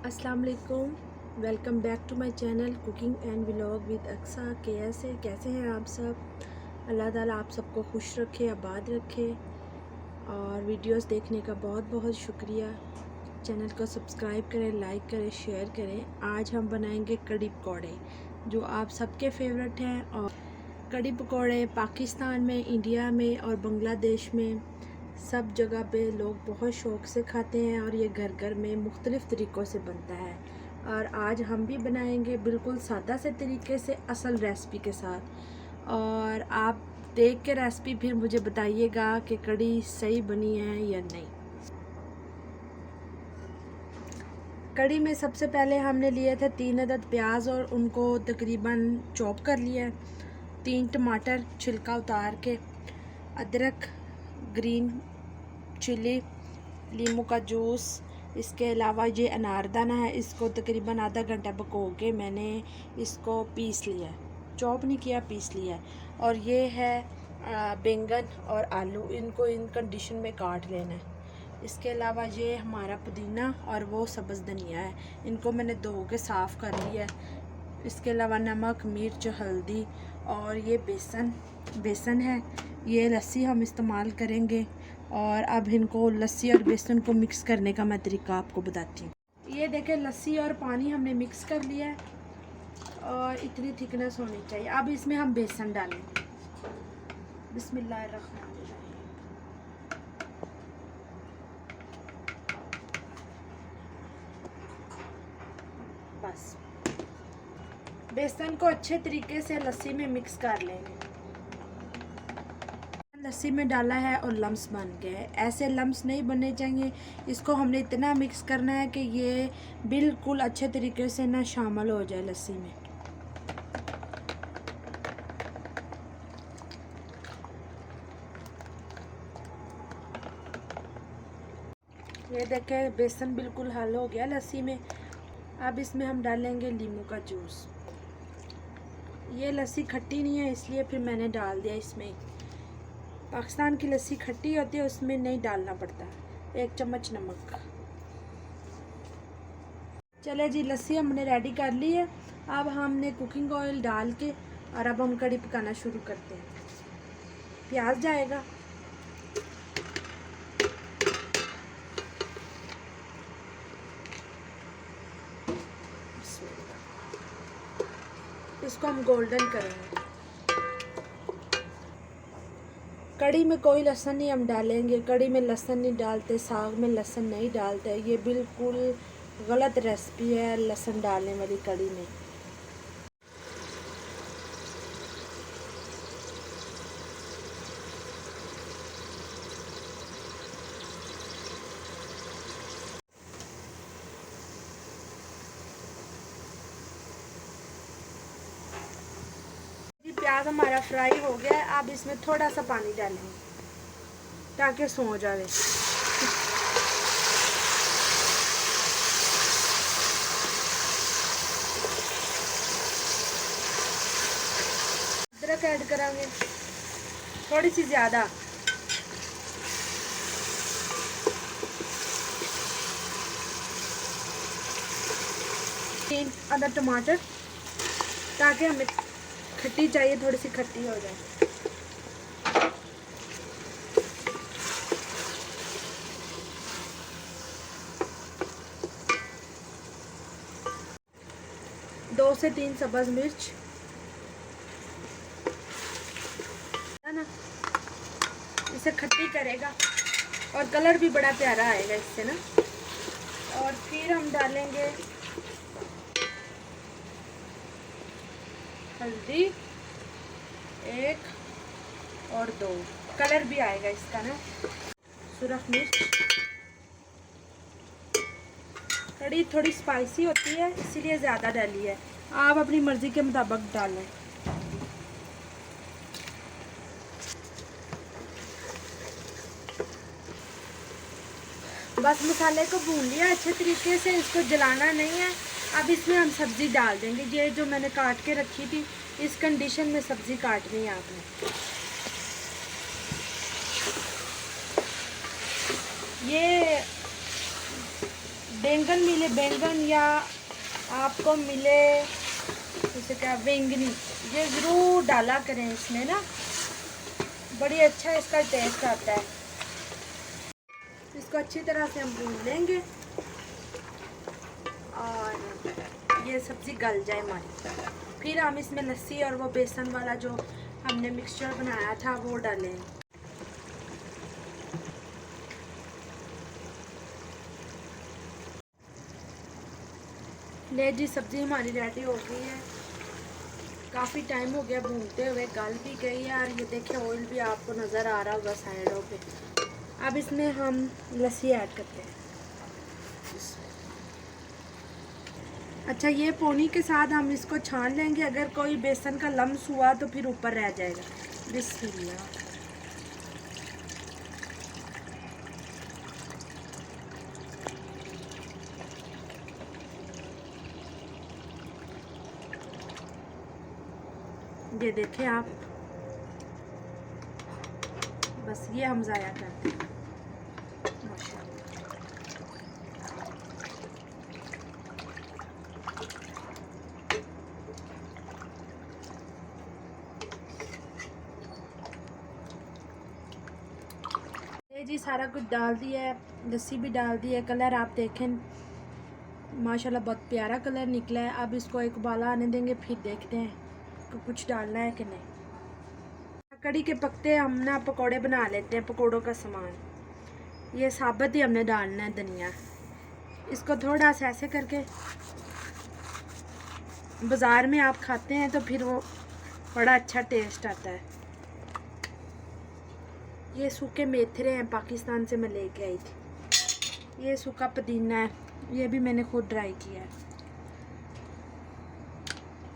अस्सलाम वालेकुम। Welcome back to my channel cooking and vlog with Aqsa. कैसे हैं आप सब। अल्लाह ताला आप सबको खुश रखे, आबाद रखे। और वीडियोस देखने का बहुत बहुत शुक्रिया। चैनल को सब्सक्राइब करें, लाइक करें, शेयर करें। आज हम बनाएंगे कड़ी पकौड़े जो आप सबके फेवरेट हैं। और कड़ी पकौड़े पाकिस्तान में, इंडिया में और बांग्लादेश में सब जगह पे लोग बहुत शौक़ से खाते हैं और ये घर घर में मुख्तलिफ़ तरीक़ों से बनता है। और आज हम भी बनाएंगे बिल्कुल सादा से तरीके से, असल रेसिपी के साथ। और आप देख के रेसिपी फिर मुझे बताइएगा कि कड़ी सही बनी है या नहीं। कड़ी में सबसे पहले हमने लिए थे 3 अदद प्याज और उनको तकरीबन चॉप कर लिया है। 3 टमाटर छिलका उतार के, अदरक, ग्रीन चिली, नींबू का जूस। इसके अलावा ये अनारदाना है, इसको तकरीबन आधा घंटा पको के मैंने इसको पीस लिया है। चॉप नहीं किया, पीस लिया है। और ये है बैंगन और आलू, इनको इन कंडीशन में काट लेना है। इसके अलावा ये हमारा पुदीना और वो सब्ज़ धनिया है, इनको मैंने धो के साफ़ कर लिया है। इसके अलावा नमक, मिर्च, हल्दी और ये बेसन है। ये लस्सी हम इस्तेमाल करेंगे। और अब इनको लस्सी और बेसन को मिक्स करने का मैं तरीका आपको बताती हूँ। ये देखें, लस्सी और पानी हमने मिक्स कर लिया है और इतनी थिकनेस होनी चाहिए। अब इसमें हम बेसन डालेंगे। बिस्मिल्लाहिर्रहमानिर्रहीम। बस बेसन को अच्छे तरीके से लस्सी में मिक्स कर लेंगे। लस्सी में डाला है और लम्स बन गए। ऐसे लम्स नहीं बनने चाहिए। इसको हमने इतना मिक्स करना है कि ये बिल्कुल अच्छे तरीके से ना शामिल हो जाए लस्सी में। ये देखें, बेसन बिल्कुल हल हो गया लस्सी में। अब इसमें हम डालेंगे नींबू का जूस। ये लस्सी खट्टी नहीं है, इसलिए फिर मैंने डाल दिया इसमें। पाकिस्तान की लस्सी खट्टी होती है, उसमें नहीं डालना पड़ता। 1 चम्मच नमक। चले जी, लस्सी हमने रेडी कर ली है। अब हमने कुकिंग ऑयल डाल के और अब हम कड़ी पकाना शुरू करते हैं। प्याज जाएगा, इसको हम गोल्डन करेंगे। कड़ी में कोई लहसुन नहीं हम डालेंगे। कड़ी में लहसुन नहीं डालते, साग में लहसुन नहीं डालते। ये बिल्कुल गलत रेसिपी है लहसुन डालने वाली कड़ी में। प्याज हमारा फ्राई हो गया है। अब इसमें थोड़ा सा पानी डालेंगे ताकि सो जाए। अदरक ऐड करेंगे थोड़ी सी ज़्यादा। तीन अदर टमाटर, ताकि हमें खट्टी चाहिए, थोड़ी सी खट्टी हो जाए। दो से 3 सब्ज़ मिर्च है ना, इसे खट्टी करेगा और कलर भी बड़ा प्यारा आएगा इससे ना। और फिर हम डालेंगे हल्दी 1 और 2, कलर भी आएगा इसका ना। सुरख मिर्च। कड़ी थोड़ी स्पाइसी होती है इसीलिए ज़्यादा डाली है, आप अपनी मर्ज़ी के मुताबिक डालें। बस मसाले को भून लिया अच्छे तरीके से, इसको जलाना नहीं है। अब इसमें हम सब्ज़ी डाल देंगे। ये जो मैंने काट के रखी थी, इस कंडीशन में सब्ज़ी काटनी है आपने। ये बैंगन मिले, बैंगन या आपको मिले जैसे क्या बैंगनी, ये ज़रूर डाला करें इसमें ना, बड़ी अच्छा इसका टेस्ट आता है। इसको अच्छी तरह से हम भून लेंगे और ये सब्ज़ी गल जाए हमारी, फिर हम इसमें लस्सी और वो बेसन वाला जो हमने मिक्सचर बनाया था वो डालेंगे। ले जी, सब्ज़ी हमारी रेडी हो गई है। काफ़ी टाइम हो गया भूनते हुए, गल भी गई है और ये देखिए ऑयल भी आपको नज़र आ रहा होगा साइडों पे। अब इसमें हम लस्सी ऐड करते हैं। अच्छा, ये पानी के साथ हम इसको छान लेंगे, अगर कोई बेसन का लम्स हुआ तो फिर ऊपर रह जाएगा। बिस्मिल्लाह। ये देखें आप, बस ये हम ज़ाया करते हैं। ये जी सारा कुछ डाल दिया है, लस्सी भी डाल दी है। कलर आप देखें माशाल्लाह बहुत प्यारा कलर निकला है। अब इसको एक उबाला आने देंगे, फिर देखते हैं कि कुछ डालना है कि नहीं। कड़ी के पत्ते हम ना पकोड़े बना लेते हैं, पकोड़ों का सामान ये साबुत ही हमने डालना है। धनिया, इसको थोड़ा सा ऐसे करके, बाज़ार में आप खाते हैं तो फिर वो बड़ा अच्छा टेस्ट आता है। ये सूखे मेथरे हैं, पाकिस्तान से मैं लेके आई थी। ये सूखा पुदीना है, ये भी मैंने खुद ड्राई किया है।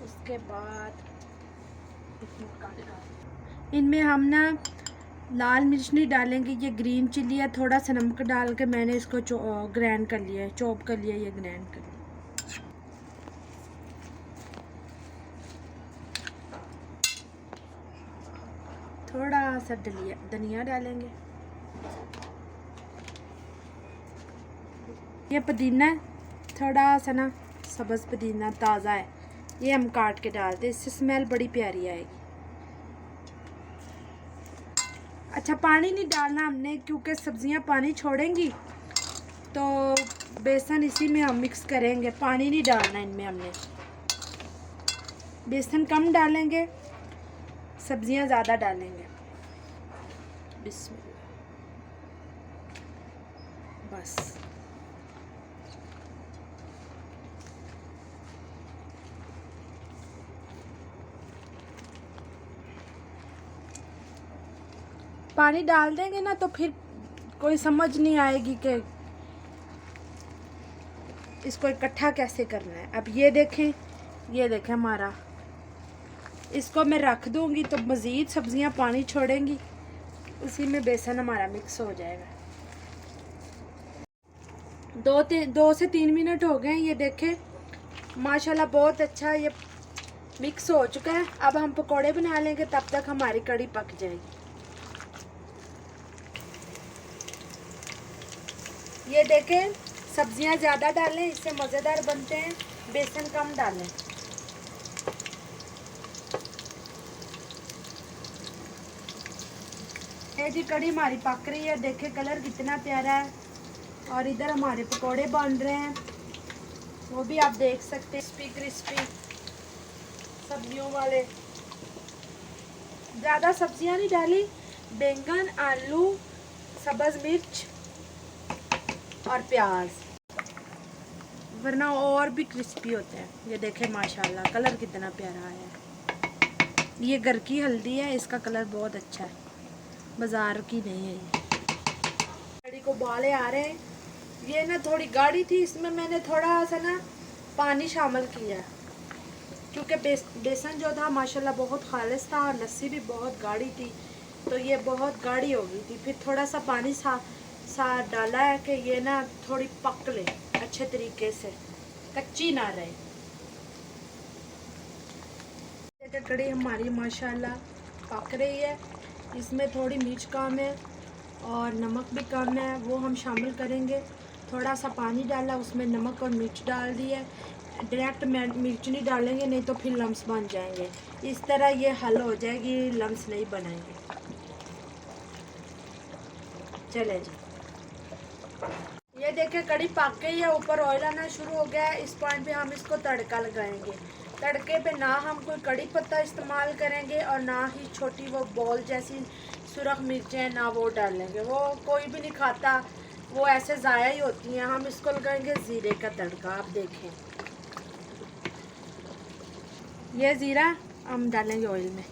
उसके बाद इनमें हम ना लाल मिर्च नहीं डालेंगे, ये ग्रीन चिल्ली है। थोड़ा सा नमक डाल के मैंने इसको ग्राइंड कर लिया है, चॉप कर लिया, ये ग्राइंड कर लिया। थोड़ा सा धनिया डालेंगे। ये पुदीना है, थोड़ा सा ना सब्ज़ पुदीना ताज़ा है, ये हम काट के डालते हैं, इससे स्मेल बड़ी प्यारी आएगी। अच्छा, पानी नहीं डालना हमने, क्योंकि सब्जियां पानी छोड़ेंगी तो बेसन इसी में हम मिक्स करेंगे। पानी नहीं डालना इनमें हमने, बेसन कम डालेंगे, सब्जियां ज़्यादा डालेंगे। बिस्मिल्लाह, बस। पानी डाल देंगे ना तो फिर कोई समझ नहीं आएगी कि इसको इकट्ठा कैसे करना है। अब ये देखें, ये देखें हमारा, इसको मैं रख दूंगी तो मज़ीद सब्जियां पानी छोड़ेंगी, उसी में बेसन हमारा मिक्स हो जाएगा। 2 से 3 मिनट हो गए, ये देखें माशाल्लाह बहुत अच्छा ये मिक्स हो चुका है। अब हम पकोड़े बना लेंगे, तब तक हमारी कड़ी पक जाएगी। ये देखें, सब्जियां ज़्यादा डालें, इससे मज़ेदार बनते हैं, बेसन कम डालें। ये जी कड़ी हमारी पक रही है, देखें कलर कितना प्यारा है। और इधर हमारे पकोड़े बन रहे हैं, वो भी आप देख सकते हैं, क्रिस्पी क्रिस्पी सब्जियों वाले। ज़्यादा सब्जियां नहीं डाली, बैंगन, आलू, सब्ज़ मिर्च और प्याज, वरना और भी क्रिस्पी होते हैं। ये देखें माशाल्लाह कलर कितना प्यारा आया है। ये घर की हल्दी है, इसका कलर बहुत अच्छा है, बाज़ार की नहीं है। ये कड़ी को उबाले आ रहे हैं। ये ना थोड़ी गाढ़ी थी, इसमें मैंने थोड़ा सा ना पानी शामिल किया, क्योंकि बेसन जो था माशाल्लाह बहुत खालिस था और लस्सी भी बहुत गाढ़ी थी, तो ये बहुत गाढ़ी हो गई थी। फिर थोड़ा सा पानी साथ डाला है कि ये ना थोड़ी पक ले अच्छे तरीके से, कच्ची ना रहे। कड़ी हमारी माशाल्लाह पक रही है, इसमें थोड़ी मिर्च कम है और नमक भी कम है, वो हम शामिल करेंगे। थोड़ा सा पानी डाला, उसमें नमक और मिर्च डाल दिया। डायरेक्ट मिर्च नहीं डालेंगे, नहीं तो फिर लम्स बन जाएंगे। इस तरह ये हल हो जाएगी, लम्स नहीं बनाएंगे। चले जी, ये देखिए कड़ी पक गई है, ऊपर ऑयल आना शुरू हो गया है। इस पॉइंट पे हम इसको तड़का लगाएंगे। तड़के पे ना हम कोई कड़ी पत्ता इस्तेमाल करेंगे और ना ही छोटी वो बॉल जैसी सुरख मिर्चें, ना वो डालेंगे, वो कोई भी नहीं खाता, वो ऐसे ज़ाया ही होती हैं। हम इसको लगाएंगे ज़ीरे का तड़का। आप देखें, ये ज़ीरा हम डालेंगे ऑयल में।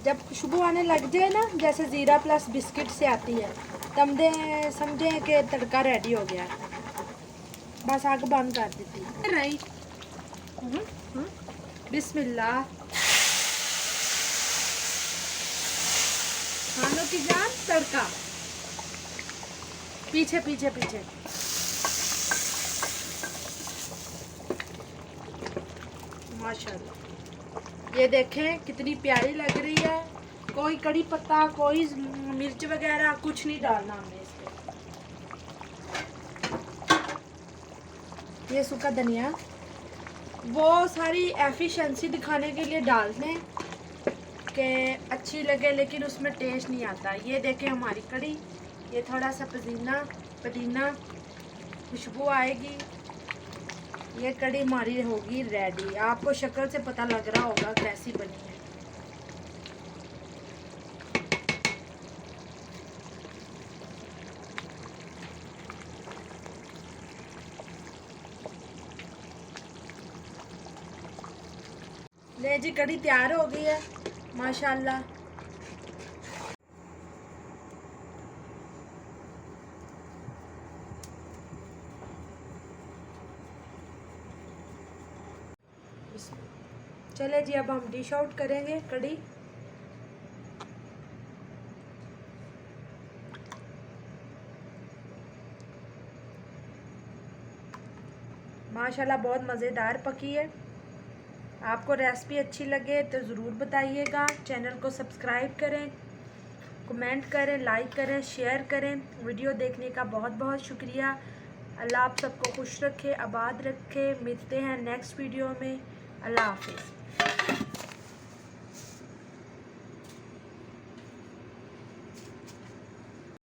जब खुशबू आने लग जाए ना, जैसे ज़ीरा प्लस बिस्किट से आती है, तब दे समझें कि तड़का रेडी हो गया। बस आग बंद कर देती रही। बिस्मिल्लाह। खानों की जान तड़का। पीछे पीछे पीछे। माशाल्लाह, ये देखें कितनी प्यारी लग रही है। कोई कड़ी पत्ता, कोई मिर्च वगैरह कुछ नहीं डालना हमने इसमें। ये सूखा धनिया वो सारी एफिशिएंसी दिखाने के लिए डालते हैं कि अच्छी लगे, लेकिन उसमें टेस्ट नहीं आता। ये देखें हमारी कड़ी, ये थोड़ा सा पुदीना खुशबू आएगी, ये कड़ी हमारी होगी रेडी। आपको शक्ल से पता लग रहा होगा कैसी बनी है। ले जी, कड़ी तैयार हो गई है माशाल्लाह। चले जी, अब हम डिश आउट करेंगे कड़ी। माशाल्लाह बहुत मज़ेदार पकी है। आपको रेसिपी अच्छी लगे तो ज़रूर बताइएगा। चैनल को सब्सक्राइब करें, कमेंट करें, लाइक करें, शेयर करें। वीडियो देखने का बहुत बहुत शुक्रिया। अल्लाह आप सबको खुश रखे, आबाद रखे। मिलते हैं नेक्स्ट वीडियो में। अल्लाह हाफिज़।